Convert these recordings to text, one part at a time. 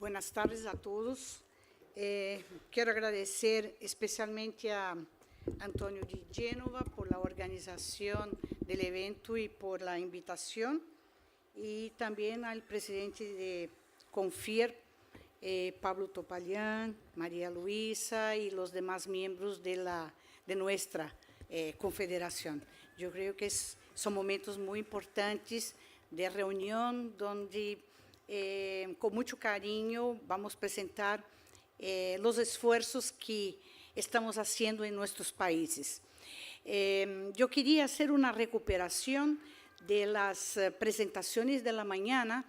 Buenas tardes a todos. Quero agradecer especialmente a Antônio de Génova por la organización del evento y por la invitación, y también al presidente de Confir, Pablo Topalian, María Luisa y los demás miembros de nuestra confederación. Yo creo que son momentos muy importantes de reunión donde con mucho cariño vamos a presentar los esfuerzos que estamos haciendo en nuestros países. Yo quería hacer una recuperación de las presentaciones de la mañana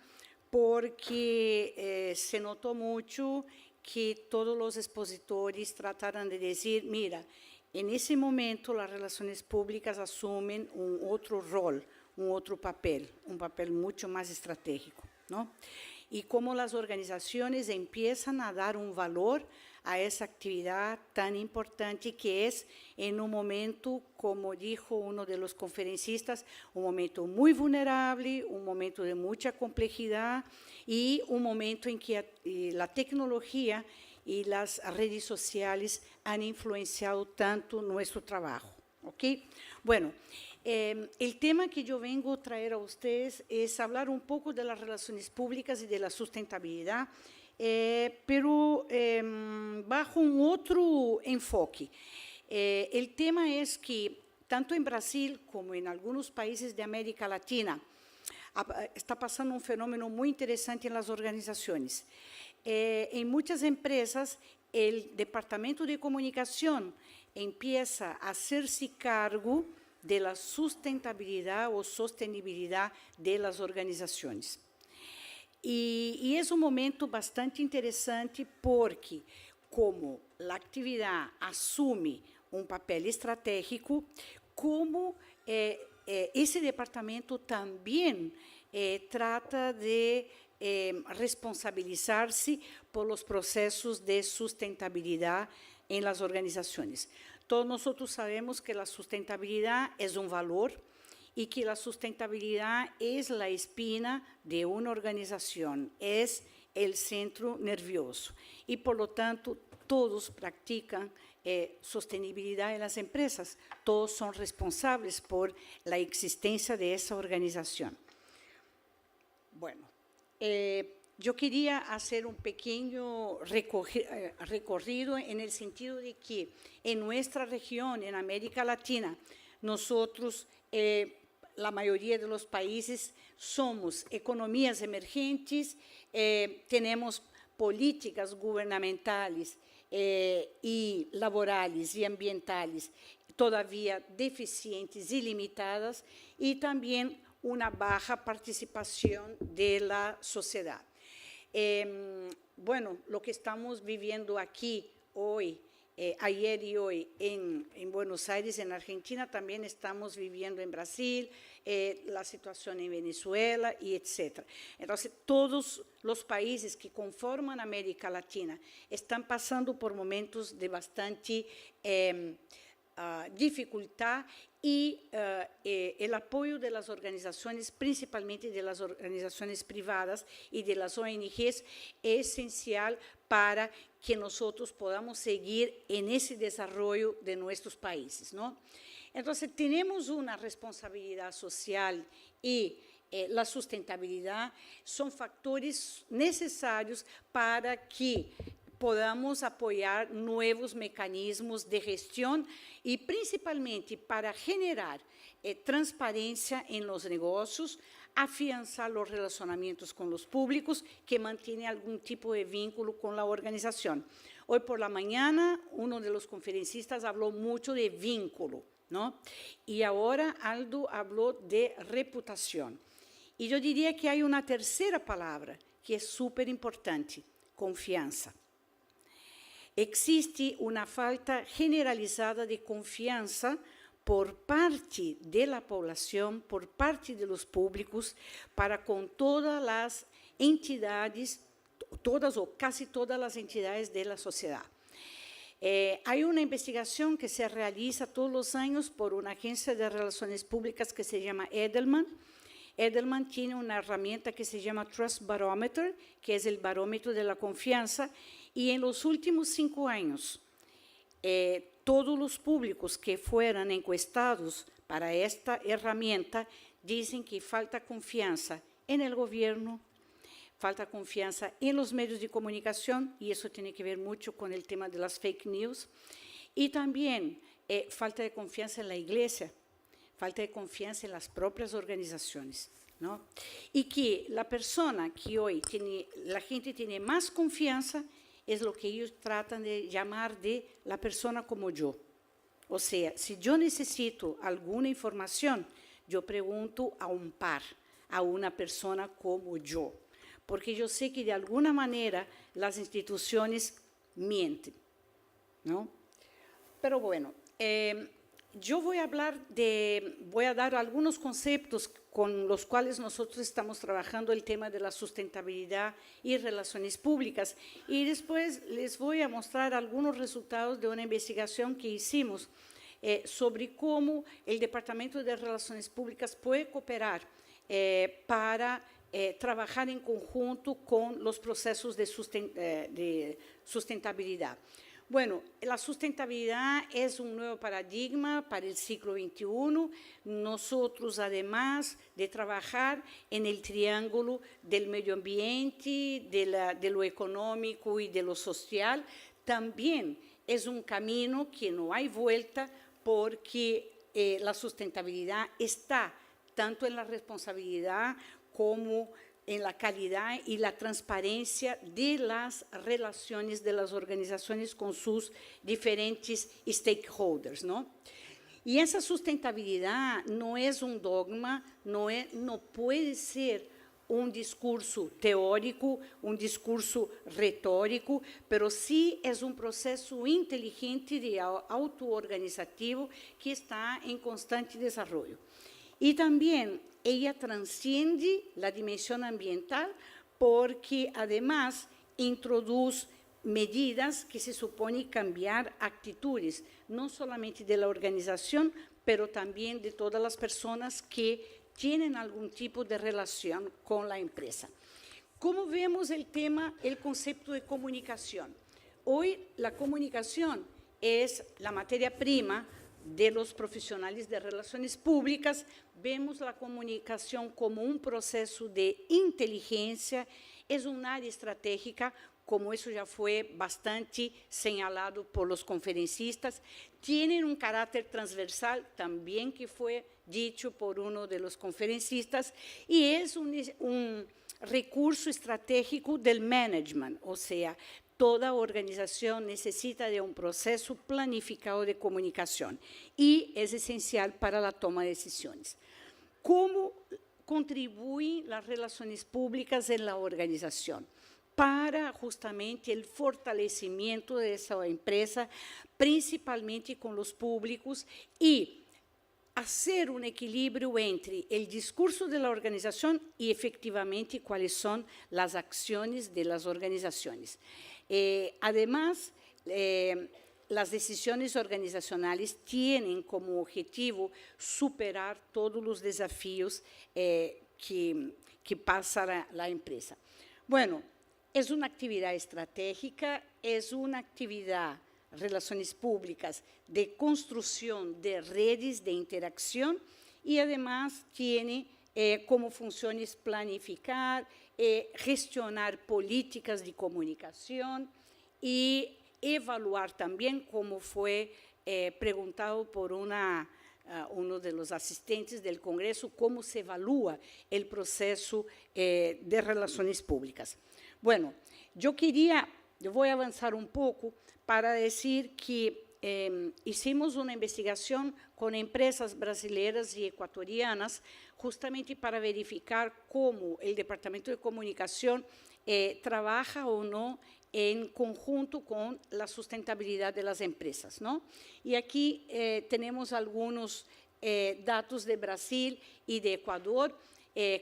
porque se notó mucho que todos los expositores trataron de decir, mira, en ese momento las relaciones públicas asumen un otro rol, un otro papel, un papel mucho más estratégico, ¿no? Y cómo las organizaciones empiezan a dar un valor a esa actividad tan importante que es en un momento, como dijo uno de los conferencistas, un momento muy vulnerable, un momento de mucha complejidad y un momento en que la tecnología y las redes sociales han influenciado tanto nuestro trabajo. ¿Ok? Bueno, el tema que yo vengo a traer a ustedes es hablar un poco de las relaciones públicas y de la sustentabilidad, pero bajo un otro enfoque. El tema es que, tanto en Brasil como en algunos países de América Latina, está pasando un fenómeno muy interesante en las organizaciones. En muchas empresas, el departamento de comunicación empieza a hacerse cargo de la sustentabilidad o sostenibilidad de las organizaciones. Y es un momento bastante interesante porque, como la actividad asume un papel estratégico, como ese departamento también trata de responsabilizarse por los procesos de sustentabilidad en las organizaciones. Todos nosotros sabemos que la sustentabilidad es un valor y que la sustentabilidad es la espina de una organización, es el centro nervioso. Y, por lo tanto, todos practican sostenibilidad en las empresas, todos son responsables por la existencia de esa organización. Bueno, yo quería hacer un pequeño recorrido en el sentido de que en nuestra región, en América Latina, nosotros, la mayoría de los países, somos economías emergentes, tenemos políticas gubernamentales y laborales y ambientales todavía deficientes y limitadas, y también una baja participación de la sociedad. Bueno, lo que estamos viviendo aquí hoy, ayer y hoy en Buenos Aires, en Argentina, también estamos viviendo en Brasil, la situación en Venezuela, y etcétera. Entonces, todos los países que conforman América Latina están pasando por momentos de bastante dificultad, y el apoyo de las organizaciones, principalmente de las organizaciones privadas y de las ONGs, es esencial para que nosotros podamos seguir en ese desarrollo de nuestros países, ¿no? Entonces, tenemos una responsabilidad social y la sustentabilidad son factores necesarios para que podamos apoyar nuevos mecanismos de gestión y principalmente para generar transparencia en los negocios, afianzar los relacionamientos con los públicos que mantienen algún tipo de vínculo con la organización. Hoy por la mañana, uno de los conferencistas habló mucho de vínculo, ¿no? Y ahora Aldo habló de reputación. Y yo diría que hay una tercera palabra que es súper importante: confianza. Existe una falta generalizada de confianza por parte de la población, por parte de los públicos, para con todas las entidades, todas o casi todas las entidades de la sociedad. Hay una investigación que se realiza todos los años por una agencia de relaciones públicas que se llama Edelman, Edelman tiene una herramienta que se llama Trust Barometer, que es el barómetro de la confianza, y en los últimos 5 años, todos los públicos que fueran encuestados para esta herramienta dicen que falta confianza en el gobierno, falta confianza en los medios de comunicación, y eso tiene que ver mucho con el tema de las fake news, y también falta de confianza en la iglesia, falta de confianza en las propias organizaciones, ¿no? Y que la persona que hoy la gente tiene más confianza es lo que ellos tratan de llamar de la persona como yo. O sea, si yo necesito alguna información, yo pregunto a un par, a una persona como yo, porque yo sé que de alguna manera las instituciones mienten, ¿no? Pero bueno, yo voy a dar algunos conceptos con los cuales nosotros estamos trabajando el tema de la sustentabilidad y relaciones públicas, y después les voy a mostrar algunos resultados de una investigación que hicimos sobre cómo el Departamento de Relaciones Públicas puede cooperar para trabajar en conjunto con los procesos de sustentabilidad. Bueno, la sustentabilidad es un nuevo paradigma para el siglo XXI. Nosotros, además de trabajar en el triángulo del medio ambiente, de lo económico y de lo social, también es un camino que no hay vuelta, porque la sustentabilidad está tanto en la responsabilidad como en la calidad y la transparencia de las relaciones de las organizaciones con sus diferentes stakeholders, ¿no? Y esa sustentabilidad no es un dogma, no puede ser un discurso teórico, un discurso retórico, pero sí es un proceso inteligente de autoorganizativo que está en constante desarrollo. Y también ella trasciende la dimensión ambiental, porque además introduce medidas que se supone cambiar actitudes, no solamente de la organización, pero también de todas las personas que tienen algún tipo de relación con la empresa. ¿Cómo vemos el concepto de comunicación? Hoy la comunicación es la materia prima de los profesionales de relaciones públicas. Vemos la comunicación como un proceso de inteligencia, es un área estratégica, como eso ya fue bastante señalado por los conferencistas. Tienen un carácter transversal, también que fue dicho por uno de los conferencistas, y es un recurso estratégico del management, o sea, toda organización necesita de un proceso planificado de comunicación y es esencial para la toma de decisiones. ¿Cómo contribuyen las relaciones públicas en la organización? Para justamente el fortalecimiento de esa empresa, principalmente con los públicos, y hacer un equilibrio entre el discurso de la organización y efectivamente cuáles son las acciones de las organizaciones. Además, las decisiones organizacionales tienen como objetivo superar todos los desafíos que pasa la empresa. Bueno, es una actividad estratégica, es una actividad, relaciones públicas, de construcción de redes de interacción, y además tiene como funciones planificar, gestionar políticas de comunicación y evaluar también, como fue preguntado por uno de los asistentes del Congreso, cómo se evalúa el proceso de relaciones públicas. Bueno, yo voy a avanzar un poco para decir que hicimos una investigación con empresas brasileñas y ecuatorianas, justamente para verificar cómo el Departamento de Comunicación trabaja o no en conjunto con la sustentabilidad de las empresas, ¿no? Y aquí tenemos algunos datos de Brasil y de Ecuador.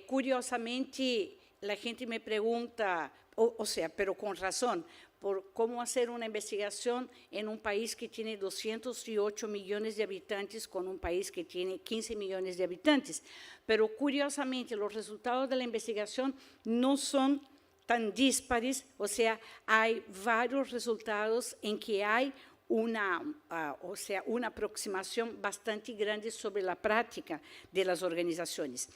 Curiosamente, la gente me pregunta, o sea, pero con razón, por cómo hacer una investigación en un país que tiene 208 millones de habitantes con un país que tiene 15 millones de habitantes. Pero, curiosamente, los resultados de la investigación no son tan dispares, o sea, hay varios resultados en que hay una aproximación bastante grande sobre la práctica de las organizaciones.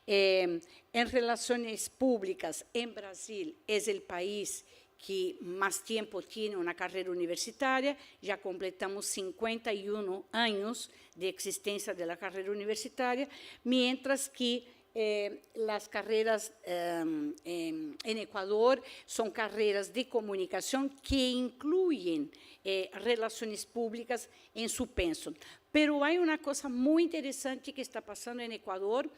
En relaciones públicas, en Brasil es el país que más tiempo tiene una carrera universitaria, ya completamos 51 años de existencia de la carrera universitaria, mientras que las carreras en Ecuador son carreras de comunicación que incluyen relaciones públicas en su pensum. Pero hay una cosa muy interesante que está pasando en Ecuador,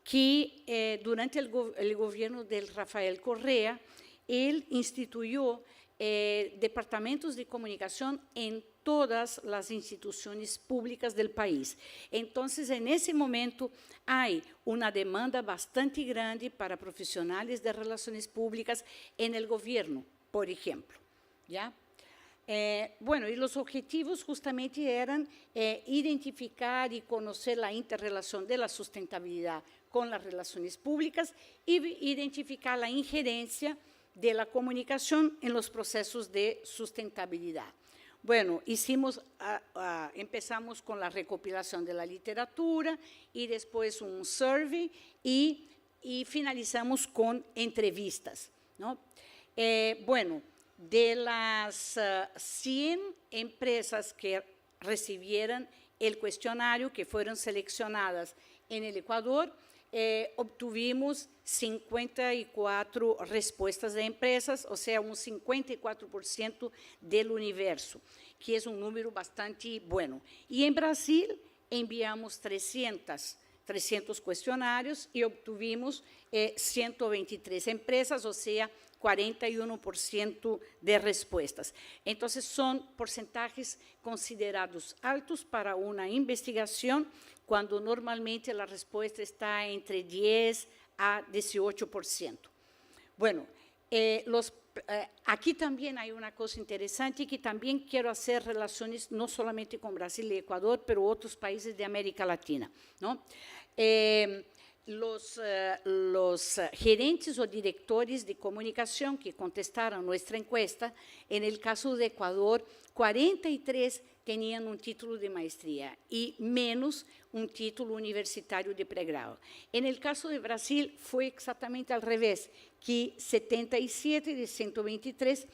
que durante el gobierno de Rafael Correa, él instituyó departamentos de comunicación en todas las instituciones públicas del país. Entonces, en ese momento, hay una demanda bastante grande para profesionales de relaciones públicas en el gobierno, por ejemplo. ¿Ya? Bueno, y los objetivos justamente eran identificar y conocer la interrelación de la sustentabilidad con las relaciones públicas y identificar la injerencia de la comunicación en los procesos de sustentabilidad. Bueno, empezamos con la recopilación de la literatura y después un survey y finalizamos con entrevistas, ¿no? Bueno, de las 100 empresas que recibieron el cuestionario, que fueron seleccionadas en el Ecuador, obtuvimos 54 respuestas de empresas, o sea, un 54% del universo, que es un número bastante bueno. Y en Brasil enviamos 300 cuestionarios y obtuvimos 123 empresas, o sea, 41% de respuestas. Entonces, son porcentajes considerados altos para una investigación, cuando normalmente la respuesta está entre 10 a 18%. Bueno, aquí también hay una cosa interesante, que también quiero hacer relaciones no solamente con Brasil y Ecuador, pero otros países de América Latina, ¿no? Los gerentes o directores de comunicación que contestaron nuestra encuesta, en el caso de Ecuador, 43 tenían un título de maestría y menos un título universitario de pregrado. En el caso de Brasil fue exactamente al revés, que 77 de 123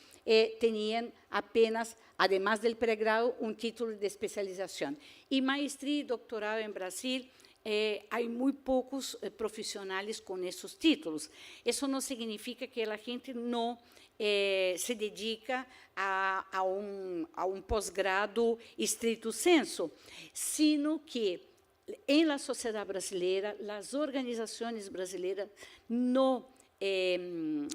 tenían apenas, además del pregrado, un título de especialización. Y maestría y doctorado en Brasil, hay muy pocos profesionales con esos títulos. Eso no significa que la gente no se dedica a un posgrado estricto sensu, sino que en la sociedad brasileira, las organizaciones brasileiras no, se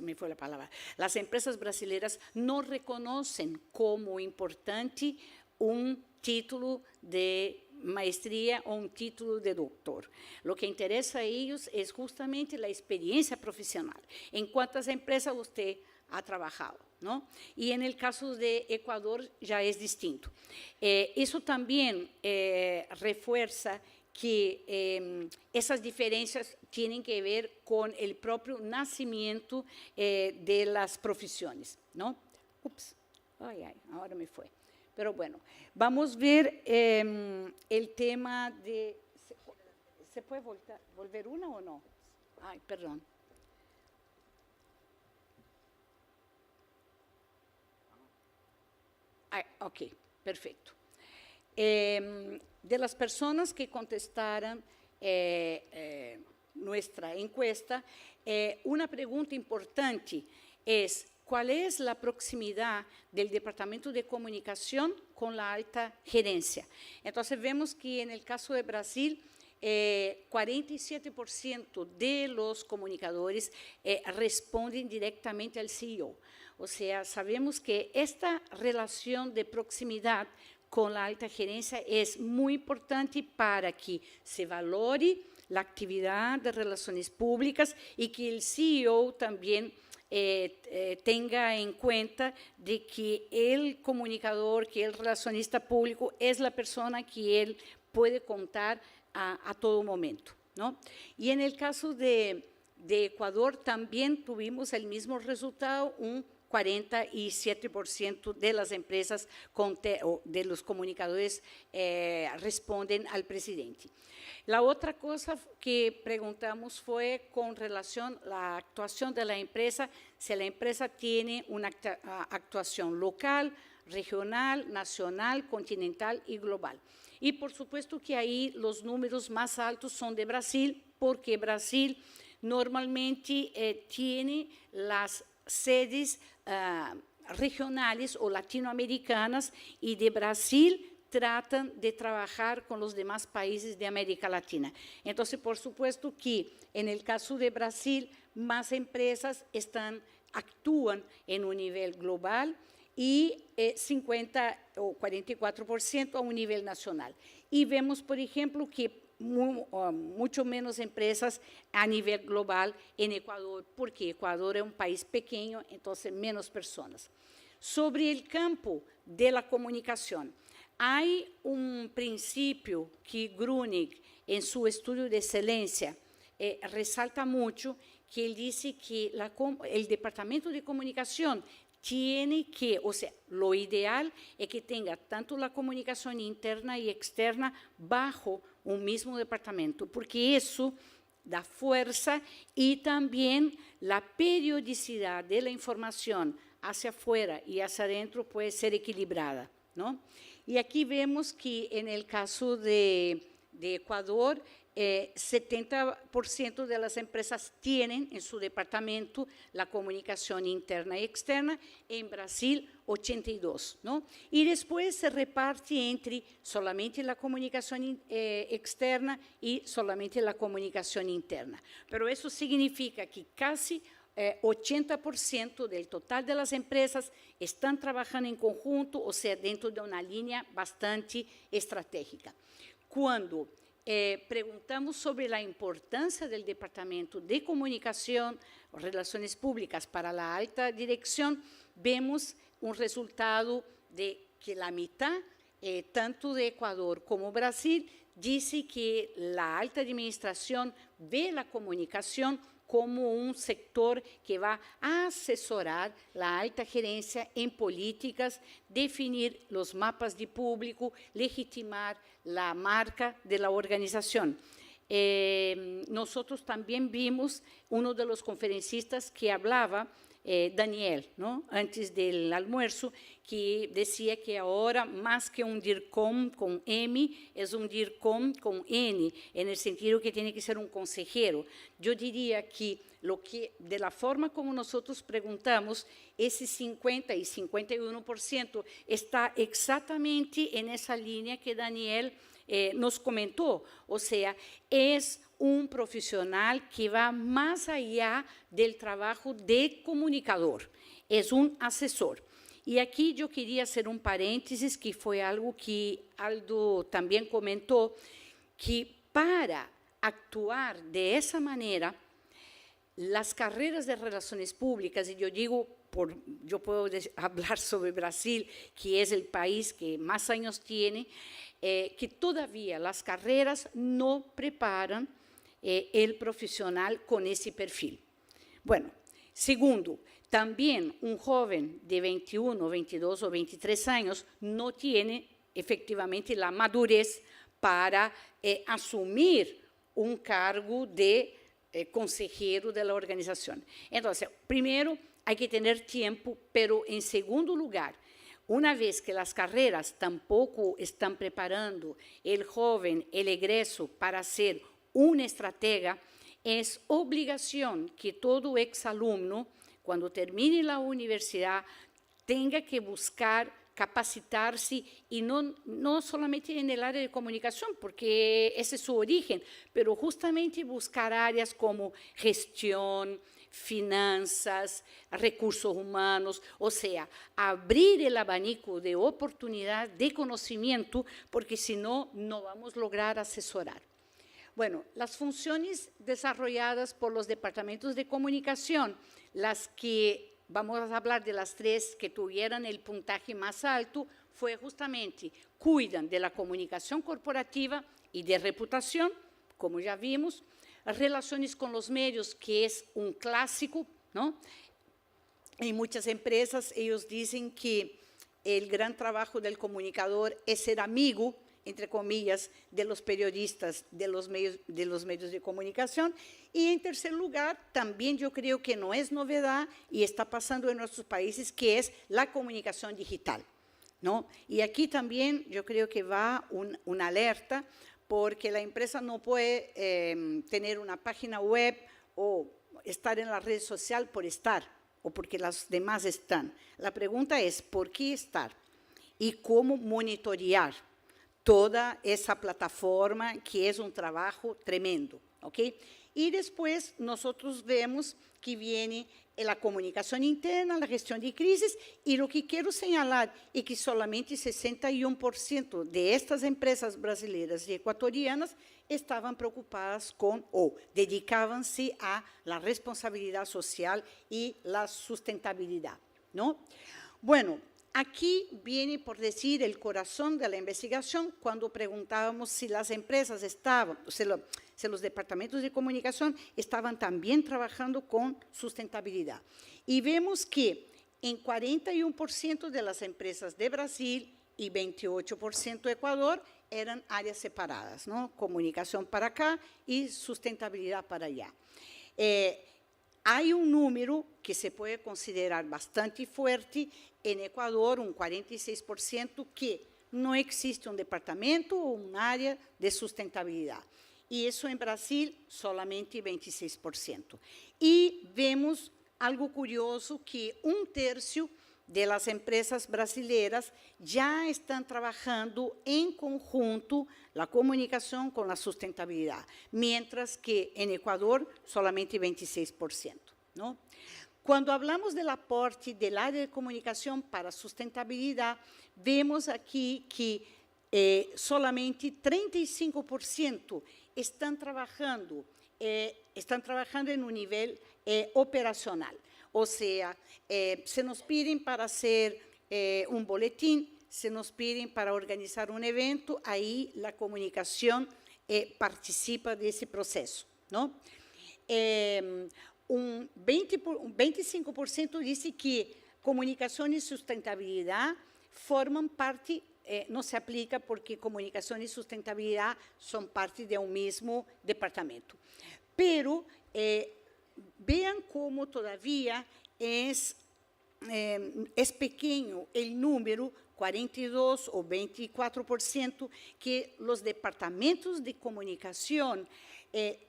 me fue la palabra, las empresas brasileiras no reconocen como importante un título de maestría o un título de doctor. Lo que interesa a ellos es justamente la experiencia profesional. ¿En cuántas empresas usted ha trabajado? ¿No? Y en el caso de Ecuador ya es distinto. Eso también refuerza que esas diferencias tienen que ver con el propio nacimiento de las profesiones, ¿no? Ups, ahora me fue. Pero bueno, vamos a ver el tema de... ¿Se puede volver una o no? Ay, perdón. Ok, perfecto. De las personas que contestaron nuestra encuesta, una pregunta importante es: ¿cuál es la proximidad del Departamento de Comunicación con la alta gerencia? Entonces, vemos que en el caso de Brasil, 47% de los comunicadores responden directamente al CEO. O sea, sabemos que esta relación de proximidad con la alta gerencia es muy importante para que se valore la actividad de relaciones públicas y que el CEO también tenga en cuenta de que el comunicador, que el relacionista público es la persona que él puede contar a todo momento, ¿no? Y en el caso de Ecuador también tuvimos el mismo resultado, un 47% de las empresas de los comunicadores responden al presidente. La otra cosa que preguntamos fue con relación a la actuación de la empresa, si la empresa tiene una actuación local, regional, nacional, continental y global. Y por supuesto que ahí los números más altos son de Brasil, porque Brasil normalmente tiene las sedes regionales o latinoamericanas, y de Brasil tratan de trabajar con los demás países de América Latina. Entonces, por supuesto que en el caso de Brasil, más empresas actúan en un nivel global y 50 o 44% a un nivel nacional. Y vemos, por ejemplo, que mucho menos empresas a nivel global en Ecuador, porque Ecuador es un país pequeño, entonces menos personas. Sobre el campo de la comunicación, hay un principio que Grunig, en su estudio de excelencia, resalta mucho, que él dice que el Departamento de Comunicación tiene que, o sea, lo ideal es que tenga tanto la comunicación interna y externa bajo un mismo departamento, porque eso da fuerza, y también la periodicidad de la información hacia afuera y hacia adentro puede ser equilibrada, ¿no? Y aquí vemos que en el caso de Ecuador, 70% de las empresas tienen en su departamento la comunicación interna y externa, en Brasil 82%, ¿no? Y después se reparte entre solamente la comunicación externa y solamente la comunicación interna. Pero eso significa que casi 80% del total de las empresas están trabajando en conjunto, o sea, dentro de una línea bastante estratégica. Cuando preguntamos sobre la importancia del Departamento de Comunicación o Relaciones Públicas para la alta dirección, vemos un resultado de que la mitad, tanto de Ecuador como Brasil, dice que la alta administración ve la comunicación como un sector que va a asesorar la alta gerencia en políticas, definir los mapas de público, legitimar la marca de la organización. Nosotros también vimos uno de los conferencistas que hablaba, Daniel, ¿no? Antes del almuerzo, que decía que ahora más que un DIRCOM con M, es un DIRCOM con N, en el sentido que tiene que ser un consejero. Yo diría que de la forma como nosotros preguntamos, ese 50 y 51% está exactamente en esa línea que Daniel nos comentó, o sea, es un profesional que va más allá del trabajo de comunicador, es un asesor. Y aquí yo quería hacer un paréntesis, que fue algo que Aldo también comentó, que para actuar de esa manera, las carreras de relaciones públicas, y yo digo, yo puedo hablar sobre Brasil, que es el país que más años tiene, que todavía las carreras no preparan el profesional con ese perfil. Bueno, segundo, también un joven de 21, 22 o 23 años no tiene efectivamente la madurez para asumir un cargo de consejero de la organización. Entonces, primero, hay que tener tiempo, pero en segundo lugar, una vez que las carreras tampoco están preparando el joven, el egreso, para ser un estratega, es obligación que todo exalumno, cuando termine la universidad, tenga que buscar capacitarse, y no solamente en el área de comunicación, porque ese es su origen, pero justamente buscar áreas como gestión, finanzas, recursos humanos, o sea, abrir el abanico de oportunidad, de conocimiento, porque si no, no vamos a lograr asesorar. Bueno, las funciones desarrolladas por los departamentos de comunicación, las que vamos a hablar de las 3 que tuvieran el puntaje más alto, fue justamente, cuidan de la comunicación corporativa y de reputación, como ya vimos, relaciones con los medios, que es un clásico, ¿no? En muchas empresas ellos dicen que el gran trabajo del comunicador es ser amigo, entre comillas, de los periodistas, de los medios de comunicación. Y en tercer lugar, también yo creo que no es novedad y está pasando en nuestros países, que es la comunicación digital, ¿no? Y aquí también yo creo que va una alerta, porque la empresa no puede tener una página web o estar en la red social por estar, o porque las demás están. La pregunta es, ¿por qué estar? Y cómo monitorear toda esa plataforma, que es un trabajo tremendo, ¿ok? Y después nosotros vemos que viene la comunicación interna, la gestión de crisis, y lo que quiero señalar es que solamente 61% de estas empresas brasileñas y ecuatorianas estaban preocupadas con o dedicaban-se a la responsabilidad social y la sustentabilidad, ¿no? Bueno, aquí viene, por decir, el corazón de la investigación, cuando preguntábamos si las empresas estaban, si los departamentos de comunicación estaban también trabajando con sustentabilidad. Y vemos que en 41% de las empresas de Brasil y 28% de Ecuador eran áreas separadas, ¿no? Comunicación para acá y sustentabilidad para allá. Hay un número que se puede considerar bastante fuerte en Ecuador, un 46%, que no existe un departamento o un área de sustentabilidad. Y eso en Brasil, solamente 26%. Y vemos algo curioso, que 1/3 de las empresas brasileñas ya están trabajando en conjunto la comunicación con la sustentabilidad, mientras que en Ecuador solamente 26%, ¿no? Cuando hablamos del aporte del área de comunicación para sustentabilidad, vemos aquí que solamente 35% están trabajando en un nivel operacional. O sea, se nos piden para hacer un boletín, se nos piden para organizar un evento, ahí la comunicación participa de ese proceso, ¿no? Un 25% dice que comunicación y sustentabilidad forman parte, no se aplica porque comunicación y sustentabilidad son parte de un mismo departamento. Pero vean cómo todavía es pequeño el número, 42 o 24%, que los departamentos de comunicación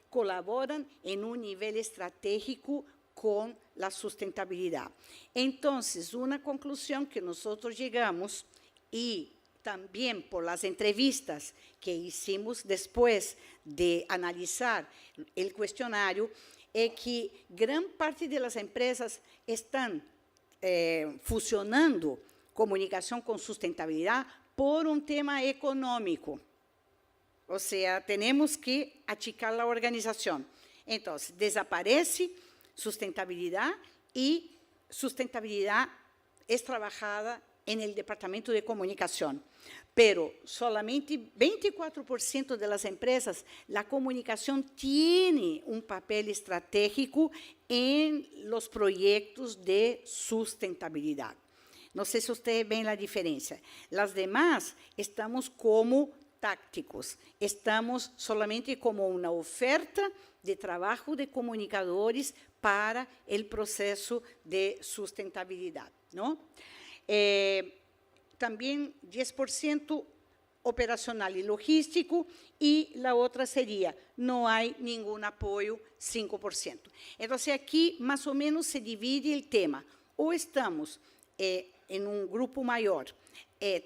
colaboran en un nivel estratégico con la sustentabilidad. Entonces, una conclusión que nosotros llegamos, y también por las entrevistas que hicimos después de analizar el cuestionario, es que gran parte de las empresas están fusionando comunicación con sustentabilidad por un tema económico. O sea, tenemos que achicar la organización. Entonces, desaparece sustentabilidad, y sustentabilidad es trabajada en el departamento de comunicación. Pero solamente 24% de las empresas, la comunicación tiene un papel estratégico en los proyectos de sustentabilidad. No sé si ustedes ven la diferencia. Las demás estamos como tácticos, estamos solamente como una oferta de trabajo de comunicadores para el proceso de sustentabilidad, ¿no? También 10% operacional y logístico, y la otra sería, no hay ningún apoyo, 5%. Entonces, aquí más o menos se divide el tema. O estamos en un grupo mayor,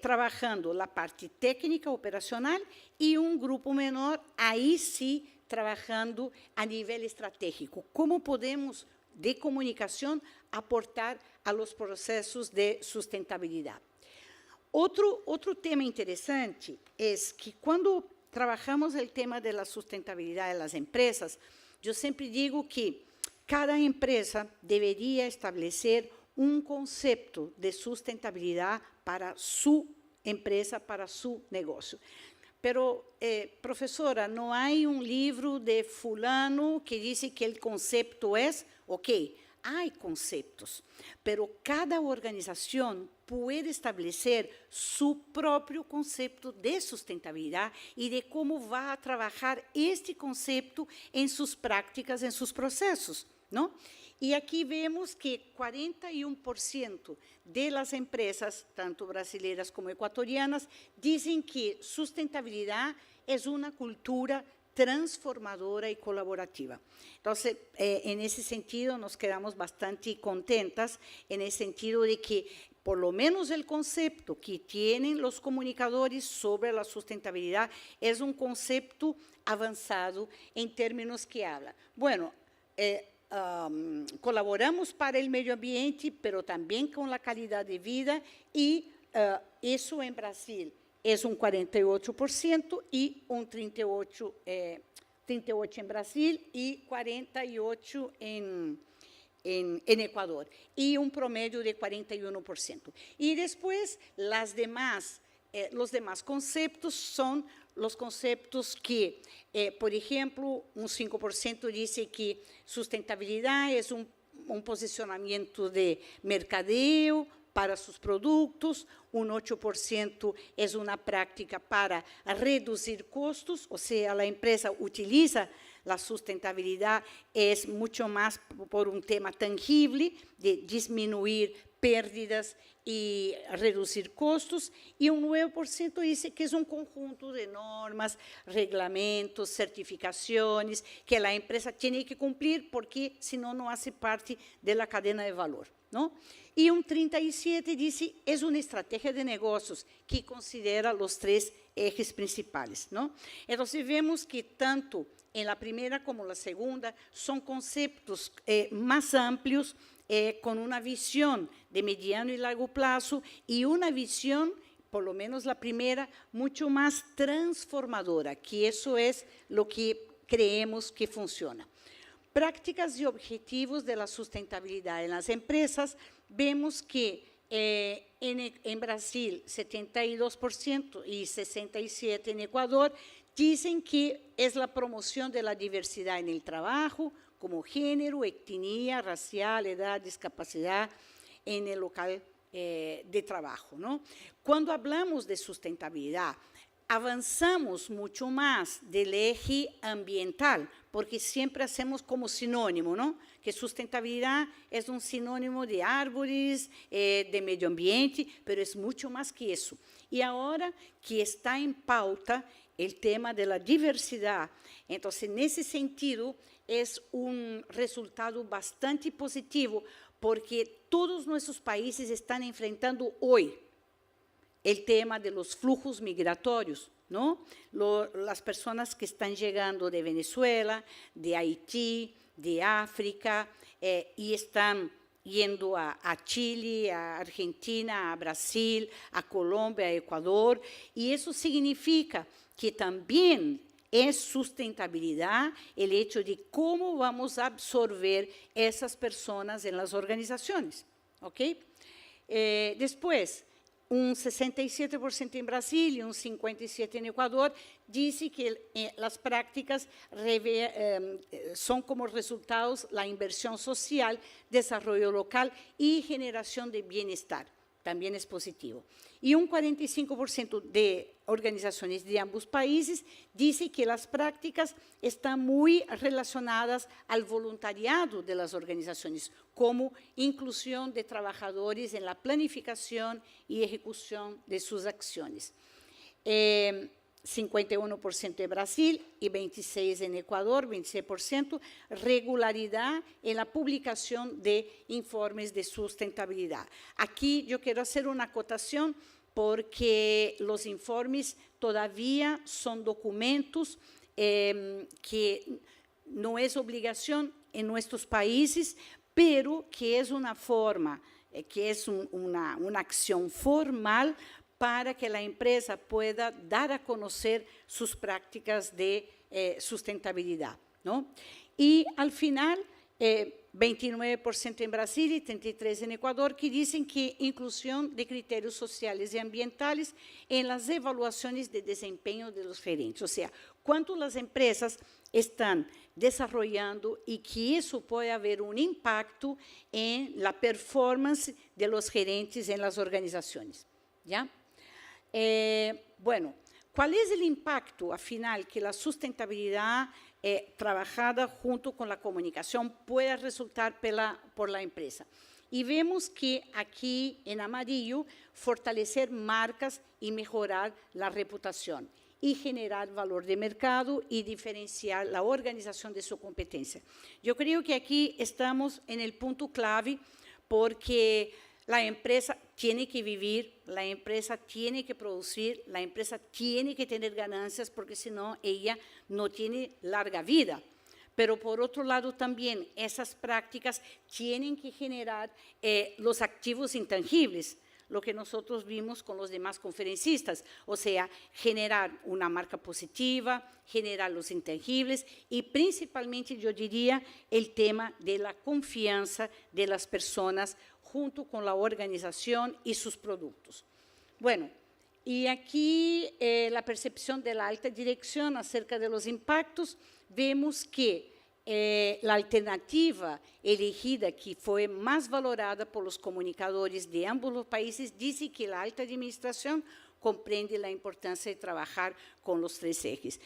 trabajando la parte técnica operacional, y un grupo menor, ahí sí, trabajando a nivel estratégico. ¿Cómo podemos, de comunicación, aportar a los procesos de sustentabilidad? Outro tema interessante é que, quando trabajamos el tema de la sustentabilidad de las empresas, yo siempre digo que cada empresa debería establecer un concepto de sustentabilidad para su empresa, para su negocio. Pero, profesora, não há livro de fulano que diz que o conceito é, ok, há conceitos, pero cada organização pode estabelecer seu próprio conceito de sustentabilidade e de como vai trabalhar este conceito em suas práticas, em seus processos, não? E aqui vemos que 41% das empresas, tanto brasileiras como equatorianas, dizem que sustentabilidade é uma cultura transformadora e colaborativa. Então, nesse sentido, nos quedamos bastante contentas, nesse sentido de que, por lo menos, o conceito que têm os comunicadores sobre a sustentabilidade é um conceito avançado em termos que habla. Bueno, colaboramos para o meio ambiente, pero também com a qualidade de vida, e isso em Brasil é 48% e 38% em Brasil e 48% em Equador, e promédio de 41%. E depois, os demais conceitos são os conceitos que, por exemplo, 5% diz que sustentabilidade é posicionamento de mercadeo para seus produtos, 8% é uma prática para reduzir custos, ou seja, a empresa utiliza a sustentabilidade é muito mais por tema tangível, de diminuir pérdidas e reduzir custos, e 9% diz que é conjunto de normas, regulamentos, certificações que a empresa tem que cumprir, porque senão não faz parte da cadeia de valor, não? E 37% diz que é uma estratégia de negócios que considera os 3 ejes principais, não? Então, vemos que tanto em la primeira como na segunda são conceitos mais amplios, com uma visão de mediano e largo prazo e uma visão, por lo menos a primeira, muito mais transformadora, que isso é o que creemos que funciona. Práticas e objetivos de la sustentabilidade nas empresas, vemos que em Brasil 72% e 67% em Equador dizem que é a promoção da diversidade no trabalho, como gênero, etnia, racial, idade, discapacidade, em el local de trabalho, não? Quando falamos de sustentabilidade, avançamos muito mais do eje ambiental, porque sempre hacemos como sinônimo, não? Que sustentabilidade é sinônimo de árvores, de meio ambiente, mas é muito mais que isso. E agora que está em pauta o tema da diversidade, então, nesse sentido, é resultado bastante positivo, porque todos nossos países estão enfrentando hoje o tema de los flujos migratórios, não? As pessoas que estão chegando de Venezuela, de Haití, de África, e estão indo a Chile, a Argentina, a Brasil, a Colômbia, a Equador, e isso significa que também é sustentabilidade o hecho de como vamos absorver essas pessoas nas organizações, ok? Depois, 67% em Brasil e 57% em Equador dizem que as práticas são como resultados a inversão social, desenvolvimento local e geração de bem-estar. Também é positivo. E 45% de organizações de ambos países dizem que as práticas estão muito relacionadas ao voluntariado das organizações, como inclusão de trabalhadores na planificação e execução de suas ações. 51% em Brasil e 26% em Equador, 26%, regularidade na publicação de informes de sustentabilidade. Aqui eu quero fazer uma acotação, porque os informes todavia são documentos que não é obrigação em nossos países, pero que é uma forma, que é uma ação formal para que a empresa pueda dar a conhecer suas práticas de sustentabilidade, não? E, ao final, 29% em Brasília e 33% em Equador, que dizem que inclusão de critérios sociais e ambientales em las evaluações de desempenho de los gerentes. Ou seja, quanto as empresas estão desarrollando e que isso pode haver um impacto em la performance de los gerentes em las organizações. ¿Ya? Bueno, qual é o impacto, afinal, que a sustentabilidade trabajada junto com a comunicação pode resultar por la empresa? E vemos que aqui, em amarillo, fortalecer marcas e melhorar a reputação e generar valor de mercado e diferenciar a organização de sua competência. Eu creio que aqui estamos no ponto clave, porque a empresa tem que viver, a empresa tem que produzir, a empresa tem que ter ganâncias, porque senão ela não tem larga vida. Pero, por outro lado, também, essas práticas têm que generar os ativos intangíveis, lo que nosotros vimos con los demás conferencistas, o sea, generar una marca positiva, generar los intangibles y principalmente, yo diría, el tema de la confianza de las personas junto con la organización y sus productos. Bueno, y aquí la percepción de la alta dirección acerca de los impactos, vemos que la alternativa elegida, que foi mais valorada pelos comunicadores de ambos os países, diz que a alta administração compreende a importância de trabalhar com os três ejes.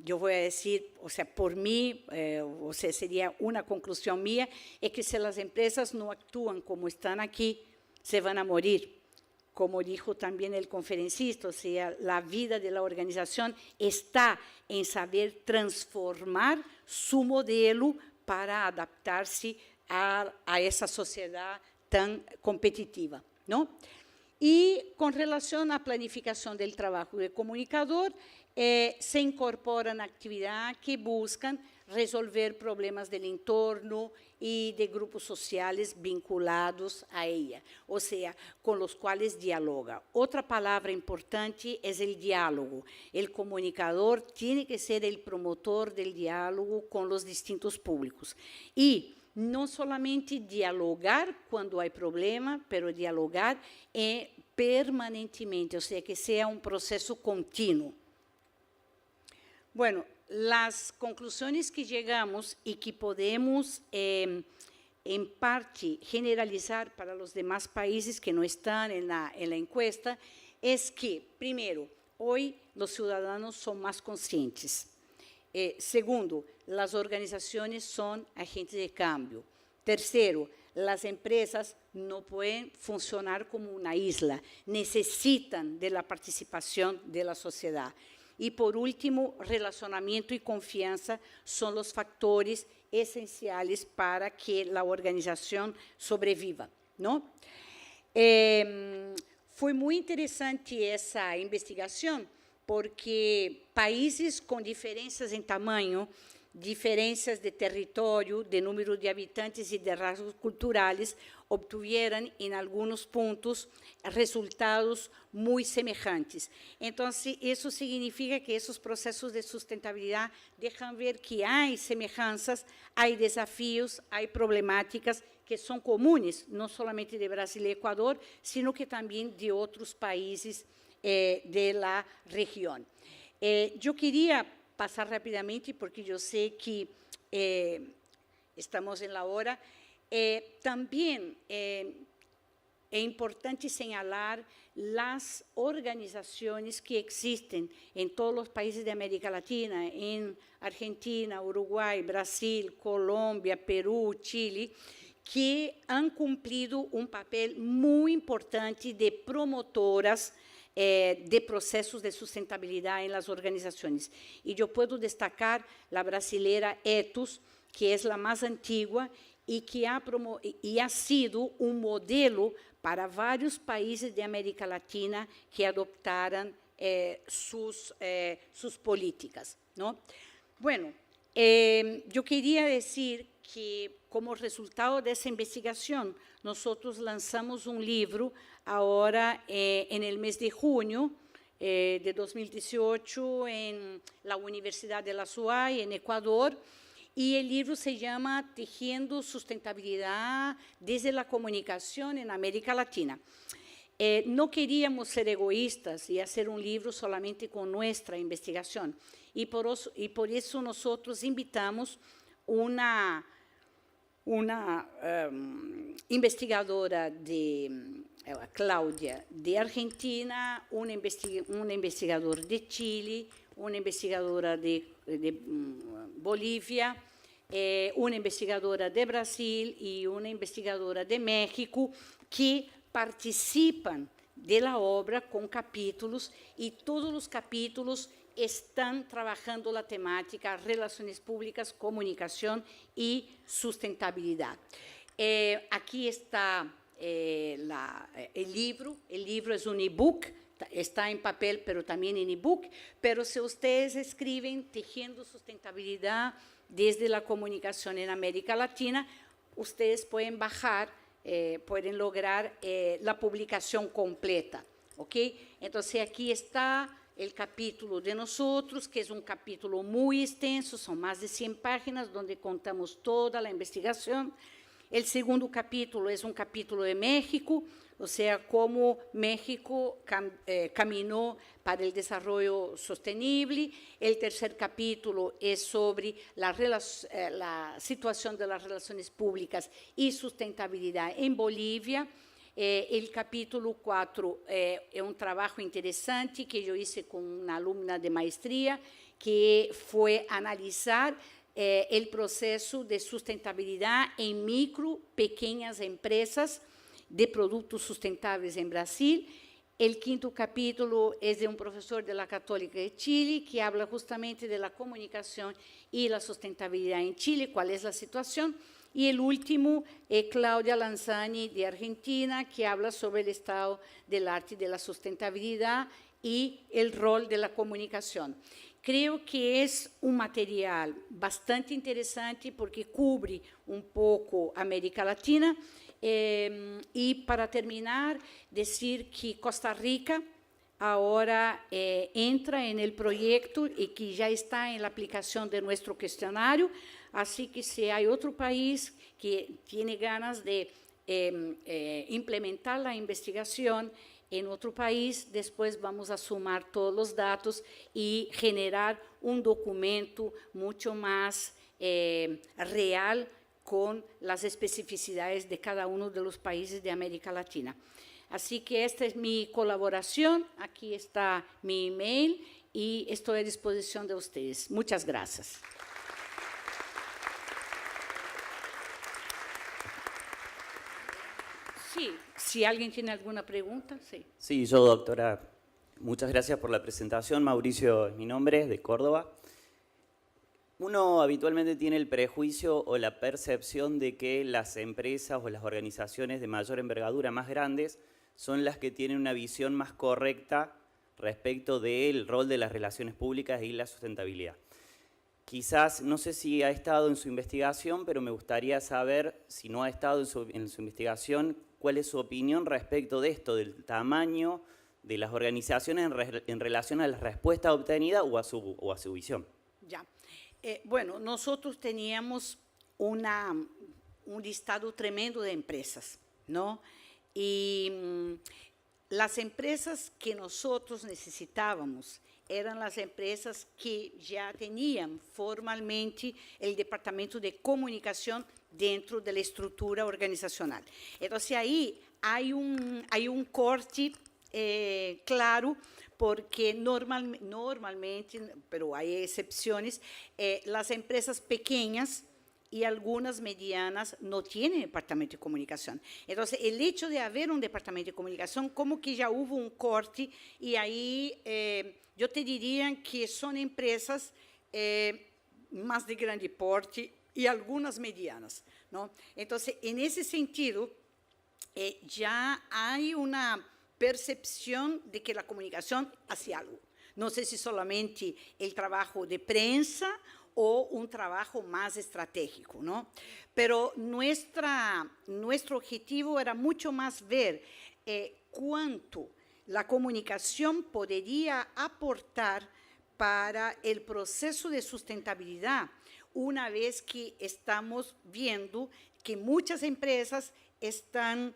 Eu vou dizer, ou seja, por mim, ou seja, seria uma conclusão minha, é que se as empresas não atuam como estão aqui, se vão a morir. Como dijo también el conferencista, o sea, la vida de la organización está en saber transformar su modelo para adaptarse a esa sociedad tan competitiva, ¿no? Y con relación a planificación del trabajo de comunicador, se incorporan actividades que buscan resolver problemas del entorno y de grupos sociales vinculados a ella, o sea, con los cuales dialoga. Otra palabra importante es el diálogo. El comunicador tiene que ser el promotor del diálogo con los distintos públicos. Y no solamente dialogar cuando hay problema, pero dialogar permanentemente, o sea, que sea un proceso continuo. Bueno, las conclusiones que llegamos y que podemos, en parte, generalizar para los demás países que no están en la encuesta, es que, primero, hoy los ciudadanos son más conscientes. Segundo, las organizaciones son agentes de cambio. Tercero, las empresas no pueden funcionar como una isla, necesitan de la participación de la sociedad. Y, por último, relacionamiento y confianza son los factores esenciales para que la organización sobreviva, ¿no? Foi muy interesante essa investigação, porque países com diferenças em tamanho, diferenças de território, de número de habitantes e de rasgos culturais, obtiveram, em alguns pontos, resultados muito semelhantes. Então, isso significa que esses processos de sustentabilidade deixam ver que há semelhanças, há desafios, há problemáticas que são comuns, não somente de Brasil e Equador, sino que também de outros países da região. Eu queria passar rapidamente, porque eu sei que estamos na hora. Também é importante señalar as organizações que existem em todos os países de América Latina, em Argentina, Uruguai, Brasil, Colômbia, Peru, Chile, que han cumprido um papel muito importante de promotoras de processos de sustentabilidade nas organizações. E eu posso destacar a brasileira Ethos, que é a mais antiga e que ha sido um modelo para vários países de América Latina que adoptaram suas políticas, ¿no? Bueno, eu queria dizer que, como resultado de esa investigación, nosotros lanzamos un libro ahora en el mes de junio de 2018 en la Universidad de la SUAY, en Ecuador, y el libro se llama Tejiendo Sustentabilidad desde la Comunicación en América Latina. No queríamos ser egoístas y hacer un libro solamente con nuestra investigación, y por eso nosotros invitamos una investigadora Claudia, de Argentina, un investigador de Chile, una investigadora de Bolivia, una investigadora de Brasil y una investigadora de México, que participan de la obra con capítulos, y todos los capítulos están trabajando la temática relaciones públicas, comunicación y sustentabilidad. Aquí está el libro. El libro es un ebook, está en papel, pero también en ebook. Pero si ustedes escriben Tejiendo Sustentabilidad desde la Comunicación en América Latina, ustedes pueden bajar, pueden lograr la publicación completa. ¿Ok? Entonces, aquí está el capítulo de nosotros, que es un capítulo muy extenso, son más de 100 páginas, donde contamos toda la investigación. El segundo capítulo es un capítulo de México, o sea, cómo México caminó para el desarrollo sostenible. El tercer capítulo es sobre la situación de las relaciones públicas y sustentabilidad en Bolivia. El capítulo 4 es un trabajo interesante que yo hice con una alumna de maestría, que fue analizar el proceso de sustentabilidad en micro, pequeñas empresas de productos sustentables en Brasil. El quinto capítulo es de un profesor de la Católica de Chile, que habla justamente de la comunicación y la sustentabilidad en Chile, cuál es la situación. Y el último es Claudia Lanzani, de Argentina, que habla sobre el estado del arte y de la sustentabilidad y el rol de la comunicación. Creo que es un material bastante interesante porque cubre un poco América Latina. Y para terminar, decir que Costa Rica ahora entra en el proyecto y que ya está en la aplicación de nuestro cuestionario. Así que si hay otro país que tiene ganas de implementar la investigación en otro país, después vamos a sumar todos los datos y generar un documento mucho más real con las especificidades de cada uno de los países de América Latina. Así que esta es mi colaboración, aquí está mi email y estoy a disposición de ustedes. Muchas gracias. Sí, si alguien tiene alguna pregunta, sí. Sí, yo, doctora, muchas gracias por la presentación. Mauricio es mi nombre, de Córdoba. Uno habitualmente tiene el prejuicio o la percepción de que las empresas o las organizaciones de mayor envergadura, más grandes, son las que tienen una visión más correcta respecto del rol de las relaciones públicas y la sustentabilidad. Quizás, no sé si ha estado en su investigación, pero me gustaría saber, si no ha estado en su investigación, cuál es su opinión respecto de esto, del tamaño de las organizaciones en relación a la respuesta obtenida o a su visión. Ya. Bueno, nosotros teníamos un listado tremendo de empresas, ¿no? Y las empresas que nosotros necesitábamos eran las empresas que ya tenían formalmente el departamento de comunicación dentro de la estructura organizacional. Entonces, ahí hay un corte claro, porque normalmente, pero hay excepciones, las empresas pequeñas y algunas medianas no tienen departamento de comunicación. Entonces, el hecho de haber un departamento de comunicación, como que ya hubo un corte, y ahí yo te diría que son empresas más de grande porte y algunas medianas, ¿no? Entonces, en ese sentido, ya hay una percepción de que la comunicación hace algo. No sé si solamente el trabajo de prensa o un trabajo más estratégico, ¿no? Pero nuestro objetivo era mucho más ver cuánto la comunicación podría aportar para el proceso de sustentabilidad, una vez que estamos viendo que muchas empresas están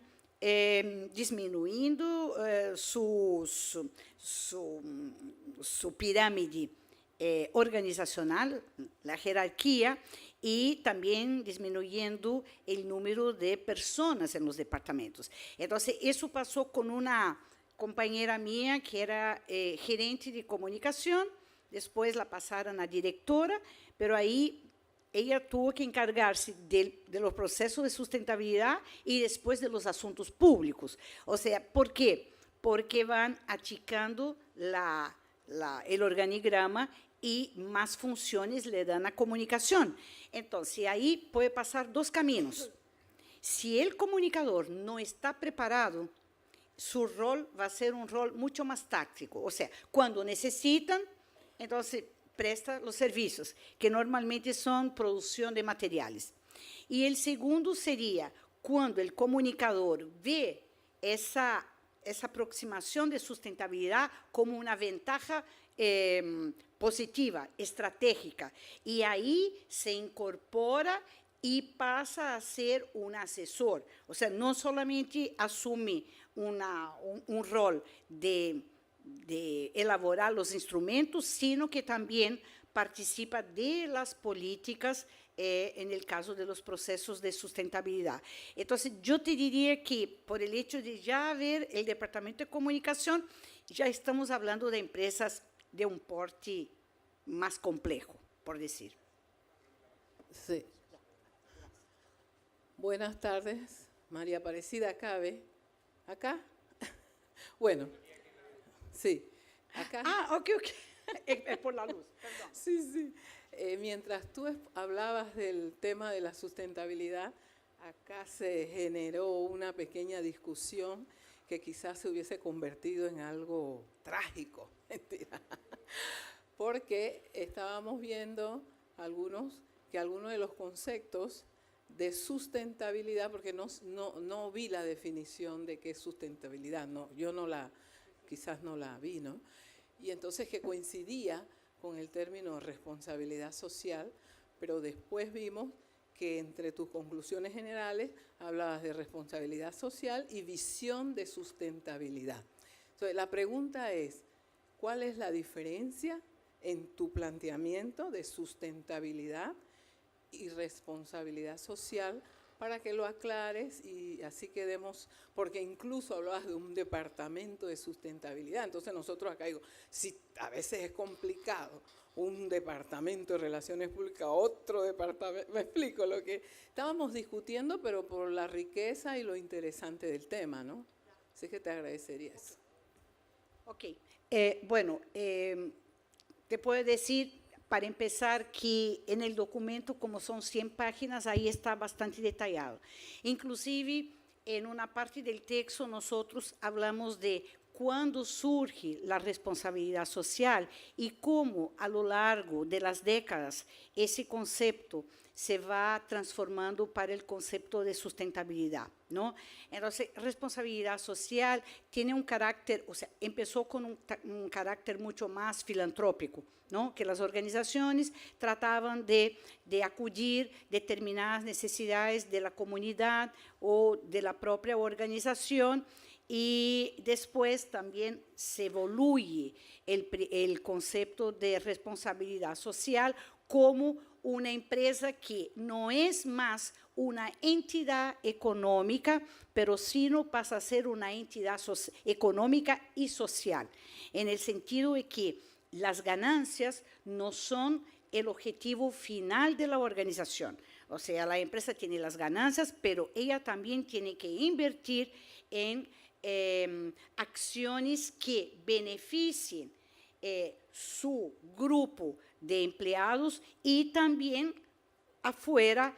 disminuyendo su pirámide organizacional, la jerarquía, y también disminuyendo el número de personas en los departamentos. Entonces, eso pasó con una compañera mía que era gerente de comunicación, después la pasaron a directora, pero ahí ella tuvo que encargarse de los procesos de sustentabilidad y después de los asuntos públicos. O sea, ¿por qué? Porque van achicando el organigrama y más funciones le dan a comunicación. Entonces, ahí puede pasar dos caminos. Si el comunicador no está preparado, su rol va a ser un rol mucho más táctico. O sea, cuando necesitan, entonces presta los servicios, que normalmente son producción de materiales. Y el segundo sería cuando el comunicador ve esa aproximación de sustentabilidad como una ventaja positiva, estratégica, y ahí se incorpora y pasa a ser un asesor. O sea, no solamente asume un rol de elaborar los instrumentos, sino que también participa de las políticas en el caso de los procesos de sustentabilidad. Entonces, yo te diría que por el hecho de ya haber el Departamento de Comunicación, ya estamos hablando de empresas de un porte más complejo, por decir. Sí. Buenas tardes, María Aparecida Cabe. ¿Acá? Bueno, sí, acá. Ah, ok. Es por la luz, perdón. Sí, sí. Mientras tú hablabas del tema de la sustentabilidad, acá se generó una pequeña discusión que quizás se hubiese convertido en algo trágico, mentira. Porque estábamos viendo que algunos de los conceptos de sustentabilidad, porque no vi la definición de qué es sustentabilidad, quizás no la vi, ¿no? Y entonces que coincidía con el término responsabilidad social, pero después vimos que entre tus conclusiones generales hablabas de responsabilidad social y visión de sustentabilidad. Entonces, la pregunta es, ¿cuál es la diferencia en tu planteamiento de sustentabilidad y responsabilidad social, para que lo aclares y así quedemos, porque incluso hablabas de un departamento de sustentabilidad? Entonces nosotros acá digo, si a veces es complicado un departamento de relaciones públicas, otro departamento, me explico lo que estábamos discutiendo, pero por la riqueza y lo interesante del tema, ¿no? Así que te agradecería eso. Ok, bueno, te puedo decir, para empezar, que en el documento, como son 100 páginas, ahí está bastante detallado. Inclusive, en una parte del texto, nosotros hablamos de cuándo surge la responsabilidad social y cómo, a lo largo de las décadas, ese concepto se va transformando para el concepto de sustentabilidad, ¿no? Entonces, responsabilidad social tiene un carácter, o sea, empezó con un carácter mucho más filantrópico, ¿no? Que las organizaciones trataban de acudir determinadas necesidades de la comunidad o de la propia organización, y después también se evoluye el concepto de responsabilidad social como una empresa que no es más una entidad económica, pero sino pasa a ser una entidad económica y social, en el sentido de que las ganancias no son el objetivo final de la organización. O sea, la empresa tiene las ganancias, pero ella también tiene que invertir en acciones que beneficien su grupo de empleados y también afuera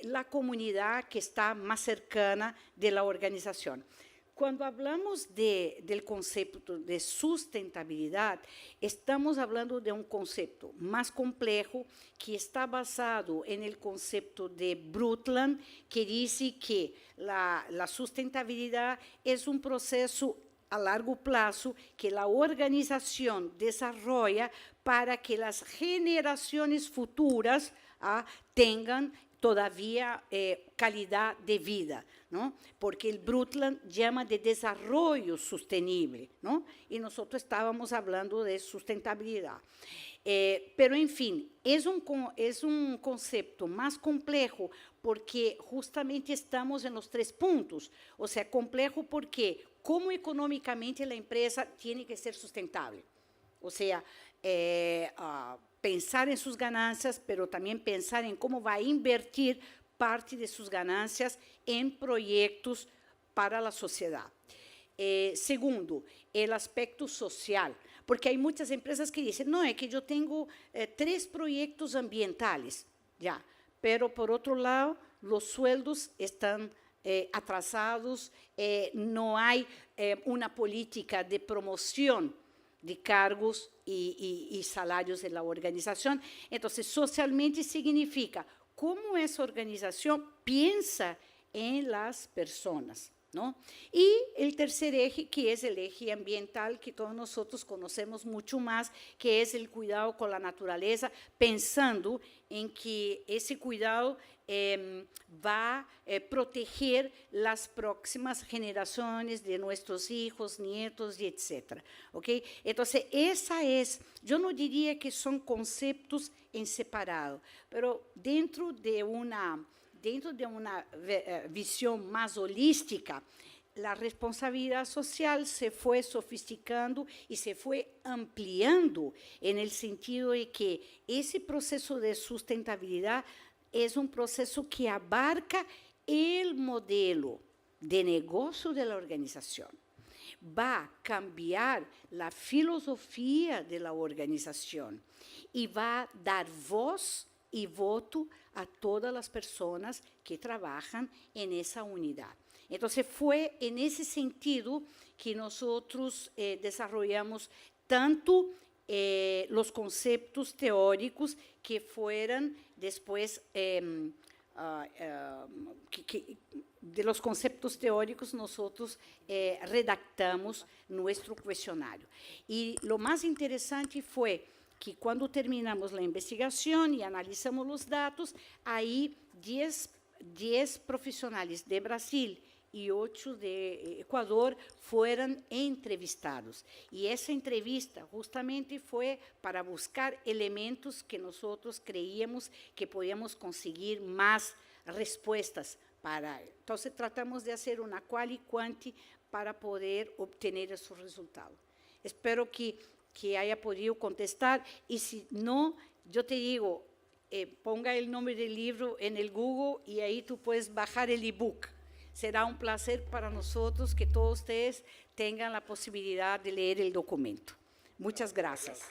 la comunidad que está más cercana de la organización. Cuando hablamos del concepto de sustentabilidad, estamos hablando de un concepto más complejo que está basado en el concepto de Brundtland, que dice que la sustentabilidad es un proceso a largo plazo que la organización desarrolla para que las generaciones futuras tengan todavía calidad de vida, ¿no? Porque el Brundtland llama de desarrollo sostenible, ¿no? Y nosotros estábamos hablando de sustentabilidad. Pero, en fin, es un concepto más complejo porque justamente estamos en los 3 puntos. O sea, complejo porque cómo económicamente la empresa tiene que ser sustentable. O sea, pensar en sus ganancias, pero también pensar en cómo va a invertir parte de sus ganancias en proyectos para la sociedad. Segundo, el aspecto social, porque hay muchas empresas que dicen, no, es que yo tengo 3 proyectos ambientales, ya, pero por otro lado, los sueldos están atrasados, no hay una política de promoción de cargos y salarios de la organización. Entonces, socialmente significa cómo esa organización piensa en las personas, ¿no? Y el tercer eje, que es el eje ambiental, que todos nosotros conocemos mucho más, que es el cuidado con la naturaleza, pensando en que ese cuidado va a proteger las próximas generaciones de nuestros hijos, nietos, y etcétera. ¿Okay? Entonces, esa es, yo no diría que son conceptos en separado, pero dentro de una visión más holística, la responsabilidad social se fue sofisticando y se fue ampliando en el sentido de que ese proceso de sustentabilidad es un proceso que abarca el modelo de negocio de la organización. Va a cambiar la filosofía de la organización y va a dar voz y voto a todas las personas que trabajan en esa unidad. Entonces, fue en ese sentido que nosotros desarrollamos tanto los conceptos teóricos que fueran después, de los conceptos teóricos nosotros redactamos nuestro cuestionario. Y lo más interesante fue que cuando terminamos la investigación y analizamos los datos, ahí 10 profesionales de Brasil y 8 de Ecuador fueron entrevistados. Y esa entrevista justamente fue para buscar elementos que nosotros creíamos que podíamos conseguir más respuestas para. Entonces, tratamos de hacer una quali quanti para poder obtener esos resultados. Espero que haya podido contestar, y si no, yo te digo, ponga el nombre del libro en el Google y ahí tú puedes bajar el ebook. Será un placer para nosotros que todos ustedes tengan la posibilidad de leer el documento. Muchas gracias.